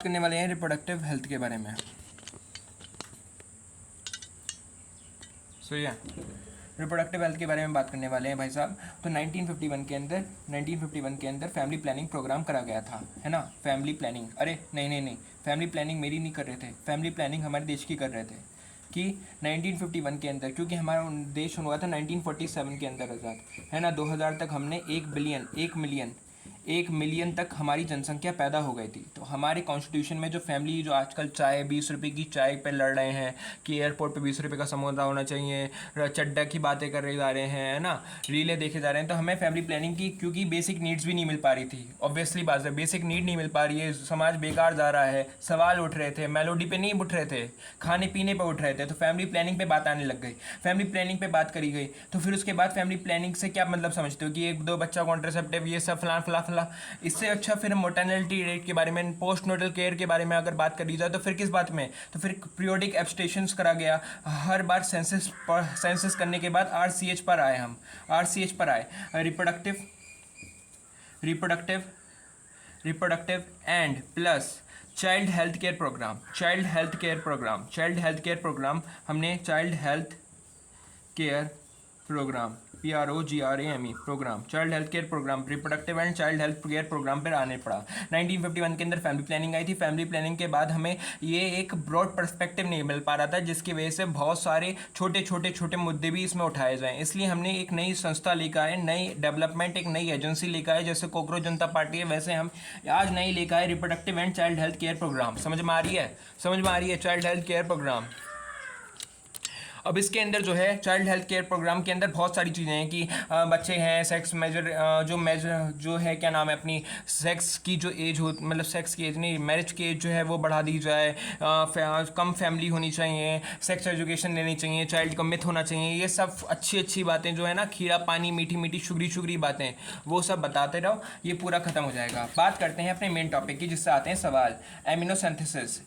करने वाले हैं रिप्रोडक्टिव हेल्थ के बारे में। रिप्रोडक्टिव हेल्थ के बारे में बात करने वाले हैं भाई साहब। तो 1951 के अंदर फैमिली प्लानिंग प्रोग्राम करा गया था, है ना। फैमिली प्लानिंग, अरे नहीं, फैमिली प्लानिंग मेरी नहीं कर रहे थे, फैमिली प्लानिंग हमारे देश की कर रहे थे कि 1951 के अंदर, क्योंकि हमारा देश हुआ था 1947 के अंदर आज़ाद, है ना। 2000 तक हमने 1 मिलियन तक हमारी जनसंख्या पैदा हो गई थी। तो हमारे कॉन्स्टिट्यूशन में जो फैमिली, जो आजकल चाय 20 रुपये की चाय पे लड़ रहे हैं कि एयरपोर्ट पे 20 रुपये का समोसा होना चाहिए, चड्डा की बातें कर रहे जा रहे हैं, है ना, रीले देखे जा रहे हैं, तो हमें फैमिली प्लानिंग की, क्योंकि बेसिक नीड्स भी नहीं मिल पा रही थी। ऑब्वियसली बात है, बेसिक नीड नहीं मिल पा रही है, समाज बेकार जा रहा है, सवाल उठ रहे थे, मेलोडी पे नहीं उठ रहे थे, खाने पीने पे उठ रहे थे, तो फैमिली प्लानिंग पे बात आने लग गई, फैमिली प्लानिंग पे बात करी गई। तो फिर उसके बाद फैमिली प्लानिंग से क्या मतलब समझते हो कि 1-2 बच्चा कॉन्ट्रासेप्टिव ये सब फला फला फला, इससे अच्छा फिर मोर्टेलिटी रेट के बारे में, पोस्ट नोटल केयर के बारे में अगर बात करी जाए तो फिर किस बात में, तो फिर पीरियोडिक एब्स्टेशंस करा गया। हर बार सेंसस करने के बाद RCH पर आए हम, RCH पर आए, reproductive and plus child health care programme हमने child health care programme PROGRAME programme, child health care programme, reproductive and child health care programme पर आने पड़ा। 1951 के अंदर फैमिली प्लानिंग आई थी। फैमिली प्लानिंग के बाद हमें ये एक ब्रॉड पर्सपेक्टिव नहीं मिल पा रहा था, जिसकी वजह से बहुत सारे छोटे मुद्दे भी इसमें उठाए जाएँ। इसलिए हमने एक नई संस्था लेकर आए, नई डेवलपमेंट, एक नई एजेंसी लेकर आए, जैसे कॉकरोच जनता पार्टी है, वैसे हम आज नई लेकर आए reproductive and child health care programme. समझ में आ रही है चाइल्ड हेल्थ केयर प्रोग्राम। अब इसके अंदर जो है चाइल्ड हेल्थ केयर प्रोग्राम के अंदर बहुत सारी चीज़ें हैं कि बच्चे हैं, सेक्स मेजर जो है, क्या नाम है, अपनी सेक्स की जो एज हो, मतलब सेक्स की एज नहीं, मैरिज की एज जो है वो बढ़ा दी जाए, कम फैमिली होनी चाहिए, सेक्स एजुकेशन लेनी चाहिए, चाइल्ड का मिथ होना चाहिए, ये सब अच्छी बातें जो है ना, खीरा पानी, मीठी शुगरी बातें, वो सब बताते रहो, ये पूरा खत्म हो जाएगा। बात करते हैं अपने मेन टॉपिक की, जिससे आते हैं सवाल। एमिनोसिंथेसिस,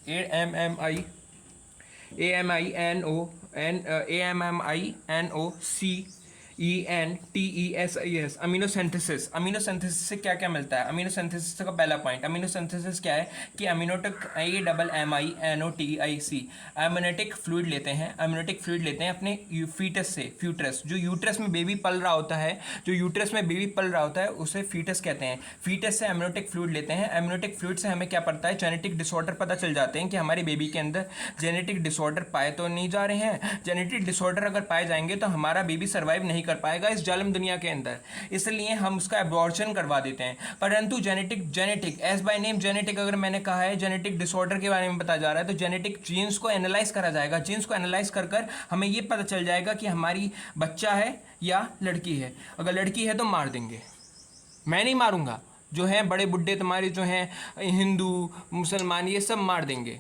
AMINOSINTHESIS, अमीनोसिंथेसिस से क्या क्या मिलता है। अमीनोसिंथेसिस का पहला पॉइंट, अमीनोसिंथेसिस क्या है कि अमीनोटिक AMMINOTIC एमनेटिक फ्लूइड लेते हैं, अपने फ्यूटस, जो यूट्रस में बेबी पल रहा होता है, उसे फीटस कहते हैं। फीटस से एमनेटिक फ्लूइड लेते हैं। एमनेटिक फ्लूइड से हमें क्या पड़ता है, जेनेटिक डिसऑर्डर पता चल जाते हैं कि हमारे बेबी के अंदर जेनेटिक डिसऑर्डर पाए तो नहीं जा रहे हैं। जेनेटिक डिसऑर्डर अगर पाए जाएंगे तो हमारा बेबी सर्वाइव नहीं कर पाएगा इस जालिम दुनिया के अंदर, इसलिए हम उसका एबॉर्शन करवा देते हैं। परंतु genetic as by name genetic, अगर मैंने कहा है जेनेटिक डिसऑर्डर के बारे में बताया जा रहा है, तो जेनेटिक जीन्स को एनालाइज करा जाएगा। जीन्स को एनालाइज कर हमें ये पता चल जाएगा कि हमारी बच्चा है या लड़की है। अगर लड़की है तो मार देंगे, मैं नहीं मारूंगा, जो है बड़े बुड्ढे तुम्हारे जो हैं हिंदू मुसलमान, ये सब मार देंगे,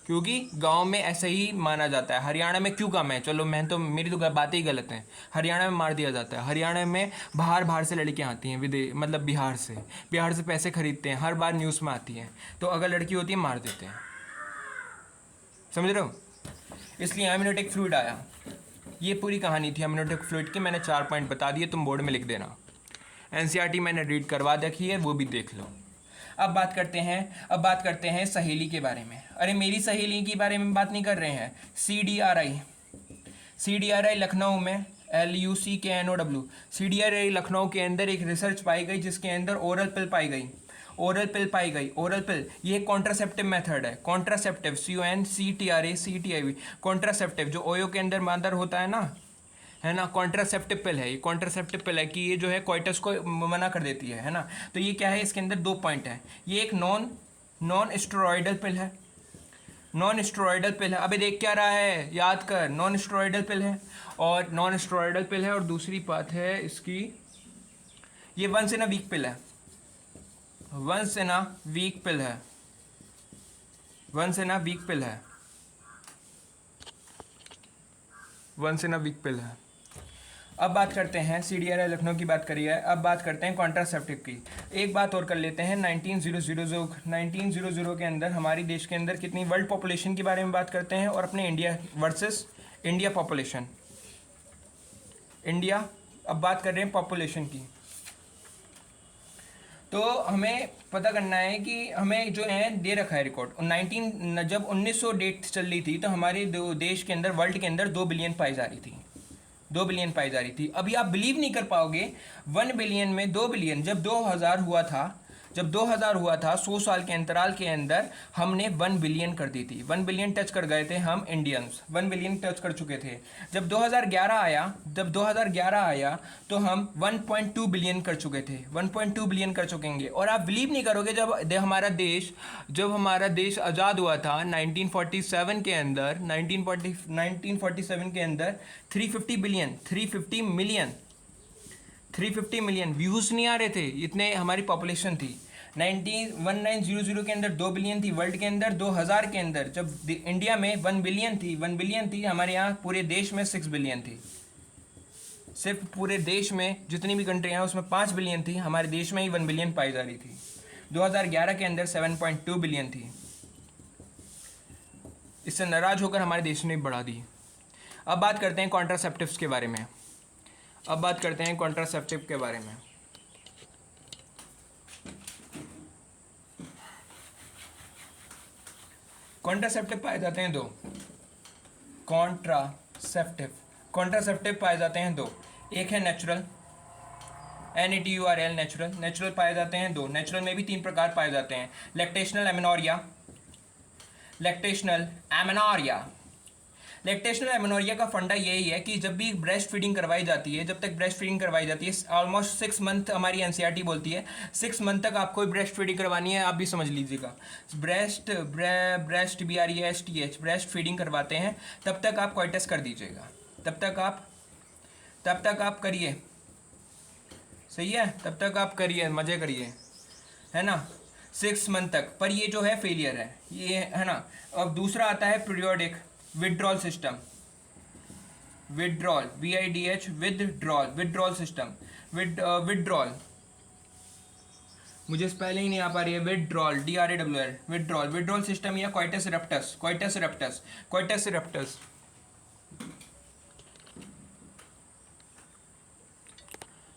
क्योंकि गांव में ऐसे ही माना जाता है। हरियाणा में क्यों कम है, चलो मेरी तो बातें ही गलत हैं। हरियाणा में मार दिया जाता है। हरियाणा में बाहर से लड़कियां आती हैं, मतलब बिहार से पैसे खरीदते हैं, हर बार न्यूज़ में आती हैं, तो अगर लड़की होती है मार देते हैं, समझ रहे हो। इसलिए एमनियोटिक फ्लूइड आया, ये पूरी कहानी थी एमनियोटिक फ्लूइड की। मैंने 4 पॉइंट बता दिए, तुम बोर्ड में लिख देना। NCERT मैंने रीड करवा देखी है, वो भी देख लो। अब बात करते हैं सहेली के बारे में। अरे मेरी सहेली के बारे में बात नहीं कर रहे हैं। CDRI लखनऊ में, LUCKNOW, CDRI लखनऊ के अंदर एक रिसर्च पाई गई, जिसके अंदर ओरल पिल पाई गई। ओरल पिल ये कॉन्ट्रासेप्टिव मेथड है। कॉन्ट्रासेप्टिव CONCTRACTIV, कॉन्ट्रासेप्टिव जो ओयो के अंदर मादर होता है ना, कॉन्ट्रासेप्टिव पिल है। ये कॉन्ट्रासेप्टिव पिल है कि ये जो है कोइटस को मना कर देती है ना। तो ये क्या है, इसके अंदर 2 पॉइंट है। ये एक नॉन स्टेरॉयडल पिल है, अबे देख क्या रहा है, याद कर, नॉन स्टेरॉयडल पिल है, और दूसरी बात है इसकी, ये वंस इन अ वीक पिल है, वंस इन अ वीक पिल है। अब बात करते हैं, CDRI लखनऊ की बात करी है, अब बात करते हैं कॉन्ट्रासेप्टिव की। एक बात और कर लेते हैं, 1900 के अंदर हमारी देश के अंदर कितनी वर्ल्ड पॉपुलेशन के बारे में बात करते हैं, और अपने इंडिया वर्सेस इंडिया पॉपुलेशन। अब बात कर रहे हैं पॉपुलेशन की। तो हमें पता करना है कि हमें जो है दे रखा है रिकॉर्ड 1900 डेट चल रही थी तो हमारे देश के अंदर, वर्ल्ड के अंदर 2 बिलियन पाई जा रही थी, 2 बिलियन पाई जा रही थी। अभी आप बिलीव नहीं कर पाओगे, 1 बिलियन में 2 बिलियन, जब 2000 हुआ था, जब 2000 हुआ था 100 साल के अंतराल के अंदर हमने 1 बिलियन कर दी थी, 1 बिलियन टच कर गए थे हम इंडियंस, 1 बिलियन टच कर चुके थे। जब 2011 आया, जब 2011 आया तो हम 1.2 बिलियन कर चुके थे, 1.2 बिलियन कर चुकेंगे। और आप बिलीव नहीं करोगे, जब हमारा देश आज़ाद हुआ था 1947 के अंदर, 1947 के अंदर 350 बिलियन 350 मिलियन व्यूज़ नहीं आ रहे थे, इतने हमारी पॉपुलेशन थी। 1900 के अंदर 2 बिलियन थी, वर्ल्ड के अंदर 2000 के अंदर जब इंडिया में 1 बिलियन थी, 1 बिलियन थी, हमारे यहाँ पूरे देश में 6 बिलियन थी। सिर्फ पूरे देश में जितनी भी कंट्रियाँ हैं उसमें 5 बिलियन थी, हमारे देश में ही 1 बिलियन पाई जा रही थी। 2011 के अंदर 7.2 बिलियन थी। इससे नाराज होकर हमारे देश ने बढ़ा दी। अब बात करते हैं कॉन्ट्रासेप्टिव्स के बारे में। अब बात करते हैं कॉन्ट्रासेप्टिव के बारे में। कॉन्ट्रासेप्टिव पाए जाते हैं 2। कॉन्ट्रासेप्टिव पाए जाते हैं 2। एक है नेचुरल, NATURL, नेचुरल पाए जाते हैं 2। नेचुरल में भी 3 प्रकार पाए जाते हैं, लैक्टेशनल एमेनोरिया का फंडा यही है कि जब भी ब्रेस्ट फीडिंग करवाई जाती है, जब तक ब्रेस्ट फीडिंग करवाई जाती है, ऑलमोस्ट 6 मंथ, हमारी NCERT बोलती है 6 मंथ तक आपको ब्रेस्ट फीडिंग करवानी है। आप भी समझ लीजिएगा, ब्रेस्ट BRESTH ब्रेस्ट फीडिंग करवाते हैं, तब तक आप कोइटस कर दीजिएगा, तब तक आप करिए, सही है, तब तक आप करिए, मज़े करिए, है ना, 6 मंथ तक। पर ये जो है फेलियर है, ये है ना। अब दूसरा आता है periodic withdrawal system, withdrawal system, withdrawal, मुझे स्पेलिंग नहीं आ पा रही है, विड्रॉल DRAWL, विड्रॉल सिस्टम या कोइटस इरप्टस।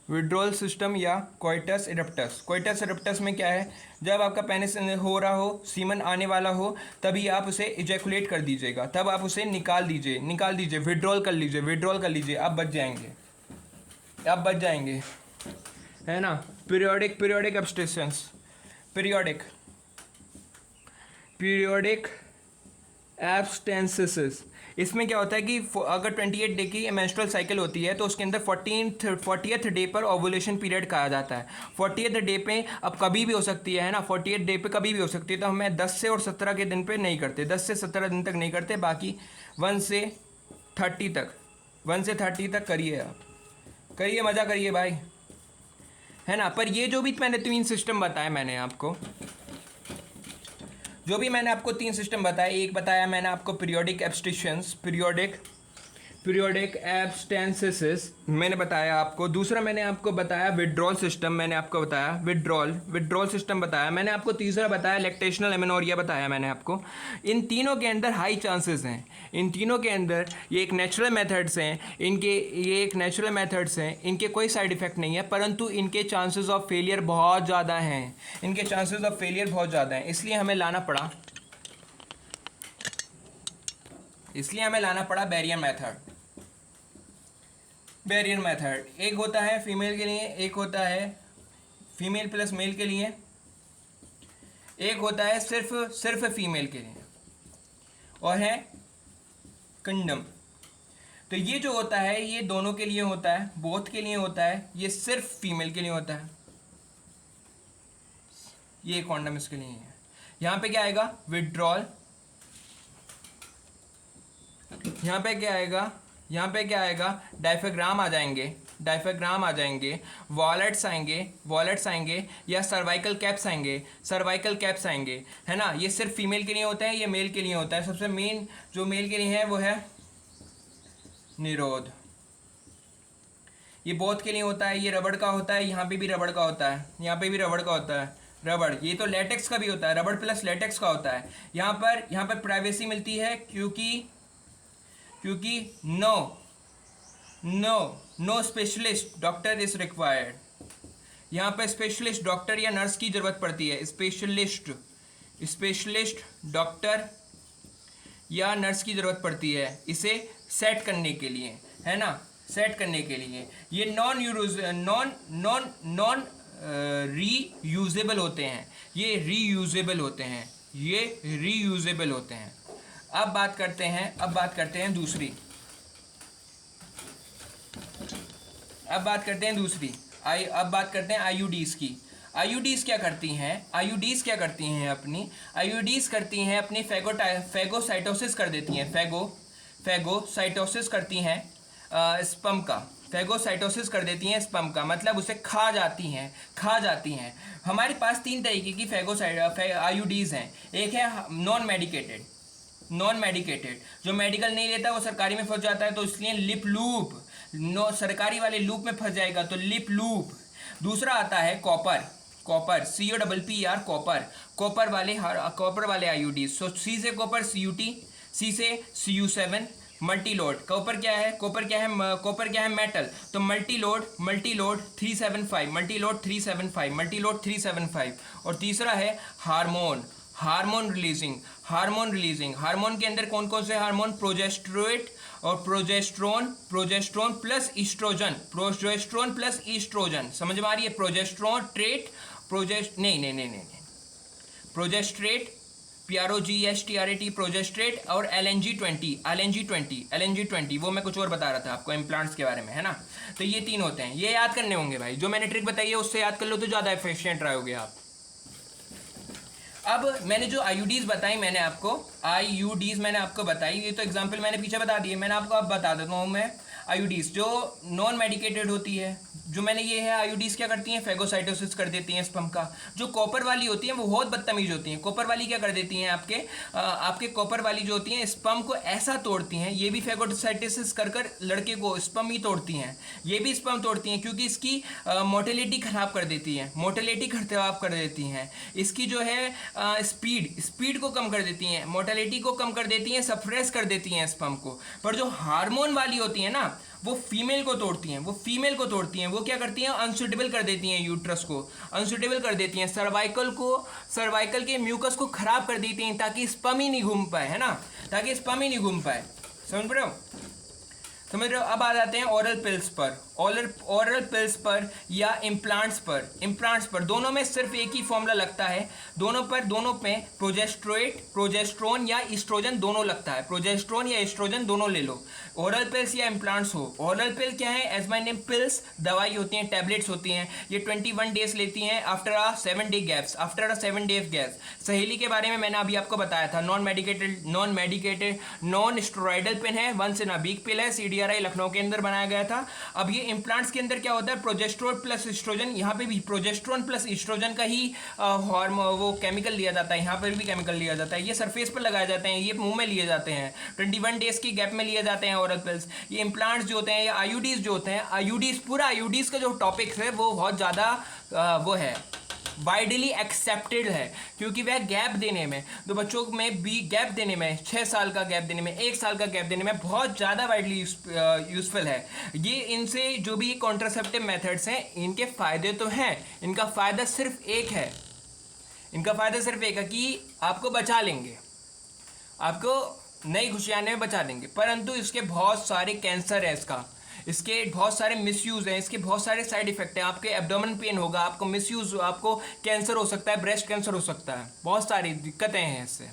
विड्रॉल सिस्टम या कोइटस इरप्टस में क्या है, जब आपका पेनिस हो रहा हो, सीमन आने वाला हो, तभी आप उसे इजैकुलेट कर दीजिएगा, तब आप उसे निकाल दीजिए, विड्रॉल कर लीजिए, आप बच जाएंगे, है ना। पीरियोडिक एब्स्टेंसेस, इसमें क्या होता है कि अगर 28 डे की मेंस्ट्रुअल साइकिल होती है तो उसके अंदर 40th डे पर ओवुलेशन पीरियड कहा जाता है। 40th डे पे अब कभी भी हो सकती है ना, 40th डे पे कभी भी हो सकती है, तो हमें 10 से और 17 के दिन पे नहीं करते, 10 से 17 दिन तक नहीं करते, बाकी 1 से 30 तक करिए, आप करिए, मज़ा करिए भाई, है ना। पर ये जो भी मैंने 3 सिस्टम बताए, मैंने आपको सिस्टम बताए, एक बताया मैंने आपको पीरियोडिक एब्स्टेंसेस मैंने बताया आपको, दूसरा मैंने आपको बताया विड्रॉल सिस्टम, मैंने आपको बताया विड्रॉल सिस्टम बताया मैंने आपको, तीसरा बताया लैक्टेशनल एमेनोरिया बताया मैंने आपको। इन तीनों के अंदर हाई चांसेस हैं, इन तीनों के अंदर ये एक नेचुरल मेथड्स हैं, इनके कोई साइड इफ़ेक्ट नहीं है, परंतु इनके चांसेस ऑफ फेलियर बहुत ज़्यादा हैं, इसलिए हमें लाना पड़ा बैरियर मेथड। एक होता है फीमेल के लिए, एक होता है फीमेल प्लस मेल के लिए, एक होता है सिर्फ फीमेल के लिए, और है कंडम। तो ये जो होता है ये दोनों के लिए होता है, बोथ के लिए होता है, ये सिर्फ फीमेल के लिए होता है, ये कॉन्डम इसके लिए है। यहाँ पे क्या आएगा, विड्रॉल, यहाँ पे क्या आएगा, डायफ्राग्राम आ जाएंगे, वॉलेट्स आएंगे या सर्वाइकल कैप्स आएंगे, है ना। ये सिर्फ फीमेल के लिए होता है, ये मेल के लिए होता है। सबसे मेन जो मेल के लिए है वो है निरोध, ये बोथ के लिए होता है, ये रबड़ का होता है, यहाँ पे भी रबड़ का होता है, रबड़, ये तो लेटेक्स का भी होता है, रबड़ प्लस लेटेक्स का होता है। यहाँ पर प्राइवेसी मिलती है क्योंकि no specialist doctor is required, यहाँ पर स्पेशलिस्ट डॉक्टर या नर्स की जरूरत पड़ती है, स्पेशलिस्ट डॉक्टर या नर्स की ज़रूरत पड़ती है इसे सेट करने के लिए, है ना, सेट करने के लिए। ये नॉन रीयूजेबल होते हैं, ये रीयूजेबल होते हैं, ये रीयूजेबल होते हैं। अब बात करते हैं दूसरी, अब बात करते हैं आईयूडीज़ की। आईयूडीज़ क्या करती हैं? आईयूडीज़ करती हैं अपनी फैगोसाइटोसिस कर देती हैं, फैगोसाइटोसिस करती हैं स्पर्म का, फैगोसाइटोसिस कर देती हैं स्पर्म का, मतलब उसे खा जाती हैं। हमारे पास 3 तरीके की आईयूडीज़ हैं। एक है नॉन मेडिकेटेड, जो मेडिकल नहीं लेता वो सरकारी में फंस जाता है, तो इसलिए लिप लूप, सरकारी वाले लूप में फंस जाएगा तो लिप लूप। दूसरा आता है कॉपर, COPPR, कॉपर वाले आईयूडीज। सो सी से कॉपर CUT, सी से CU7, मल्टीलोड। कॉपर क्या है मेटल, तो मल्टीलोड 375। और तीसरा है हार्मोन रिलीजिंग। हार्मोन के अंदर कौन कौन से हार्मोन? प्रोजेस्ट्रोन प्लस ईस्ट्रोजन, समझ में आ रही है? प्रोजेस्ट्रेट, PROGESTRAT, प्रोजेस्ट्रेट, और LNG20, वो मैं कुछ और बता रहा था आपको इम्प्लांट्स के बारे में, है ना। तो ये 3 होते हैं, ये याद करने होंगे भाई। जो मैंने ट्रिक बताई है उससे याद कर लो तो ज़्यादा एफिशिएंट रहोगे आप। अब मैंने जो आईयूडीज़ बताई, मैंने आपको बताई, ये तो एग्जाम्पल मैंने पीछे बता दिए, मैंने आपको अब बता देता हूँ मैं। आईयूडीज़ जो नॉन मेडिकेटेड होती है, जो मैंने ये है, आईयूडीज़ क्या करती हैं? फैगोसाइटोसिस कर देती हैं स्पर्म का। जो कॉपर वाली होती हैं वो बहुत बदतमीज होती हैं। कॉपर वाली क्या कर देती हैं? आपके कॉपर वाली जो होती हैं स्पर्म को ऐसा तोड़ती हैं, ये भी फैगोसाइटोसिस कर लड़के को स्पर्म ही तोड़ती हैं, ये भी स्पर्म तोड़ती हैं, क्योंकि इसकी मोटिलिटी खराब कर देती हैं, इसकी जो है स्पीड को कम कर देती हैं, मोटिलिटी को कम कर देती हैं, सप्रेस कर देती हैं स्पर्म को। पर जो हार्मोन वाली होती है ना, वो फीमेल को तोड़ती हैं, वो क्या करती हैं? अनसुटेबल कर देती हैं, यूट्रस को अनसुटेबल कर देती हैं, सर्वाइकल के म्यूकस को खराब कर देती हैं, ताकि स्पर्म ही नहीं घूम पाए, है ना, समझ रहे हो? अब आ जाते हैं ओरल पिल्स पर या इम्प्लांट्स पर। दोनों में सिर्फ एक ही फॉर्मूला लगता है, दोनों पे प्रोजेस्ट्रोन या ईस्ट्रोजन दोनों लगता है, प्रोजेस्ट्रोन या ईस्ट्रोजन दोनों ले लो, ओरल पिल्स या इम्प्लांट्स हो। ओरल पिल क्या है? एज माय नेम पिल्स, दवाई होती हैं, टैबलेट्स होती हैं, ये 21 डेज लेती हैं आफ्टर अ 7 डे गैप्स। सहेली के बारे में मैंने अभी आपको बताया था, नॉन स्टेरॉइडल पिन है, 1 in a week पिल है, CDRI लखनऊ के अंदर बनाया गया था। अब ये इम्प्लांट्स के अंदर क्या होता है? प्रोजेस्ट्रोन प्लस ईस्ट्रोजन, यहाँ पे भी प्रोजेस्ट्रोन प्लस ईस्ट्रोजन का ही वो केमिकल लिया जाता है, यहाँ पर भी केमिकल लिया जाता है, ये सरफेस पर लगाए जाते हैं, ये मुंह में लिए जाते हैं, 21 डेज की गैप में लिए जाते हैं ओरल पिल्स। ये इम्प्लांट्स जो होते हैं या आईयूडीज जो होते हैं, पूरा आईयूडीज का जो टॉपिक है वो बहुत ज़्यादा वो है, वाइडली एक्सेप्टेड है, क्योंकि वह गैप देने में, तो बच्चों में भी गैप देने में, 6 साल का गैप देने में, 1 साल का गैप देने में बहुत ज़्यादा वाइडली यूजफुल है। ये इनसे जो भी कॉन्ट्रासेप्टिव मेथड्स हैं, इनके फ़ायदे तो हैं, इनका फ़ायदा सिर्फ एक है कि आपको बचा लेंगे, आपको नई खुशियाँ में बचा देंगे, परंतु इसके बहुत सारे कैंसर है, इसके बहुत सारे मिसयूज़ हैं, इसके बहुत सारे साइड इफेक्ट हैं। आपके एब्डोमेन पेन होगा, आपको कैंसर हो सकता है, ब्रेस्ट कैंसर हो सकता है, बहुत सारी दिक्कतें हैं इससे।